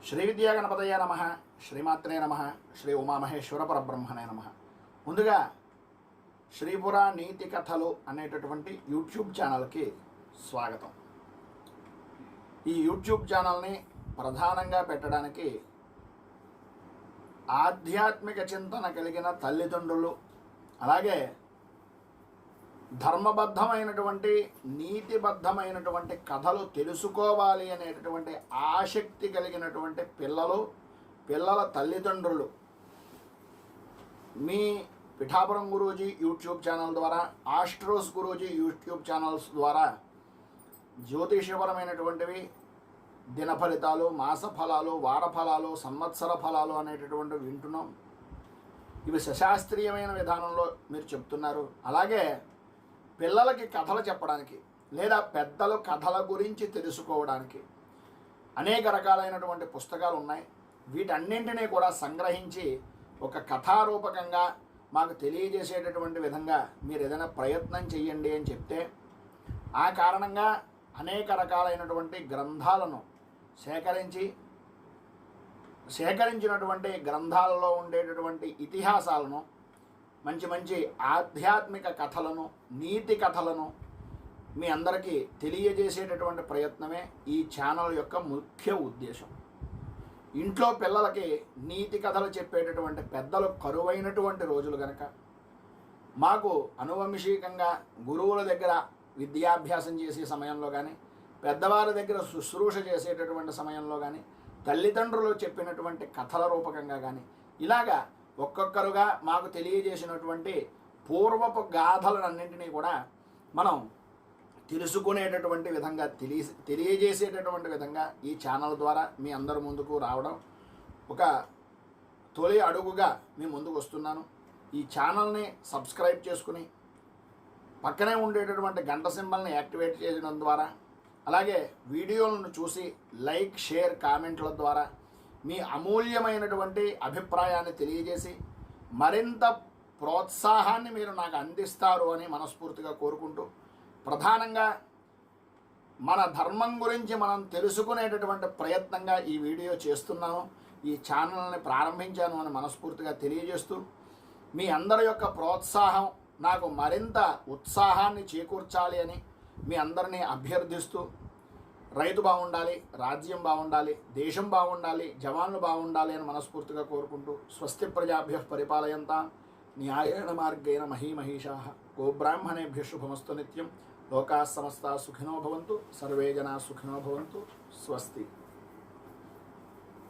శ్రీ విద్యాగణపతయ నమ, శ్రీమాత్రే నమ, శ్రీ ఉమామహేశ్వర పరబ్రహ్మణే నమ. ముందుగా శ్రీపుర నీతి కథలు అనేటటువంటి యూట్యూబ్ ఛానల్కి స్వాగతం. ఈ యూట్యూబ్ ఛానల్ని ప్రధానంగా పెట్టడానికి ఆధ్యాత్మిక చింతన కలిగిన తల్లిదండ్రులు, అలాగే ధర్మబద్ధమైనటువంటి నీతిబద్ధమైనటువంటి కథలు తెలుసుకోవాలి అనేటటువంటి ఆసక్తి కలిగినటువంటి పిల్లల తల్లిదండ్రులు మీ పిఠాపురం గురూజీ యూట్యూబ్ ఛానల్ ద్వారా, ఆస్ట్రోస్ గురూజీ యూట్యూబ్ ఛానల్స్ ద్వారా జ్యోతిషపరమైనటువంటివి, దిన ఫలితాలు, మాస ఫలాలు, వార ఫలాలు, సంవత్సర ఫలాలు అనేటటువంటివి వింటున్నాం. ఇవి సశాస్త్రీయమైన విధానంలో మీరు చెప్తున్నారు. అలాగే పిల్లలకి కథలు చెప్పడానికి లేదా పెద్దలు కథల గురించి తెలుసుకోవడానికి అనేక రకాలైనటువంటి పుస్తకాలు ఉన్నాయి. వీటన్నింటినీ కూడా సంగ్రహించి ఒక కథారూపకంగా మాకు తెలియజేసేటటువంటి విధంగా మీరు ఏదైనా ప్రయత్నం చేయండి అని చెప్తే, ఆ కారణంగా అనేక రకాలైనటువంటి గ్రంథాలను సేకరించినటువంటి గ్రంథాలలో ఉండేటటువంటి ఇతిహాసాలను, మంచి మంచి ఆధ్యాత్మిక కథలను, నీతి కథలను మీ అందరికీ తెలియజేసేటటువంటి ప్రయత్నమే ఈ ఛానల్ యొక్క ముఖ్య ఉద్దేశం. ఇంట్లో పిల్లలకి నీతి కథలు చెప్పేటటువంటి పెద్దలు కరువైనటువంటి రోజులు కనుక మాకు అనువంశికంగా గురువుల దగ్గర విద్యాభ్యాసం చేసే సమయంలో కానీ, పెద్దవారి దగ్గర శుశ్రూష చేసేటటువంటి సమయంలో కానీ, తల్లిదండ్రులు చెప్పినటువంటి కథల రూపకంగా కానీ, ఇలాగా ఒక్కొక్కరుగా మాకు తెలియజేసినటువంటి పూర్వపు గాథలన్నింటినీ కూడా మనం తెలుసుకునేటటువంటి విధంగా, తెలియజేసేటటువంటి విధంగా ఈ ఛానల్ ద్వారా మీ అందరి ముందుకు రావడం ఒక తొలి అడుగుగా మీ ముందుకు వస్తున్నాను. ఈ ఛానల్ని సబ్స్క్రైబ్ చేసుకుని పక్కనే ఉండేటటువంటి గంట సింబల్ని యాక్టివేట్ చేయడం ద్వారా, అలాగే వీడియోలను చూసి లైక్, షేర్, కామెంట్ల ద్వారా మీ అమూల్యమైనటువంటి అభిప్రాయాన్ని తెలియజేసి మరింత ప్రోత్సాహాన్ని మీరు నాకు అందిస్తారు అని మనస్ఫూర్తిగా కోరుకుంటూ, ప్రధానంగా మన ధర్మం గురించి మనం తెలుసుకునేటటువంటి ప్రయత్నంగా ఈ వీడియో చేస్తున్నాను, ఈ ఛానల్ని ప్రారంభించాను అని మనస్ఫూర్తిగా తెలియజేస్తూ, మీ అందరి యొక్క ప్రోత్సాహం నాకు మరింత ఉత్సాహాన్ని చేకూర్చాలి అని మీ అందరినీ అభ్యర్థిస్తూ, రైతు బాగుండాలి, రాజ్యం బాగుండాలి, దేశం బాగుండాలి, జవాన్లు బాగుండాలి అని మనస్ఫూర్తిగా కోరుకుంటూ, స్వస్తి ప్రజాభ్యః పరిపాలయంతాం న్యాయేన మార్గేణ మహీమహీషాః గోబ్రాహ్మణేభ్యః శుభమస్తు నిత్యం. లోకాః సమస్తాః సుఖినో భవంతు, సర్వే జనాః సుఖినో భవంతు. స్వస్తి.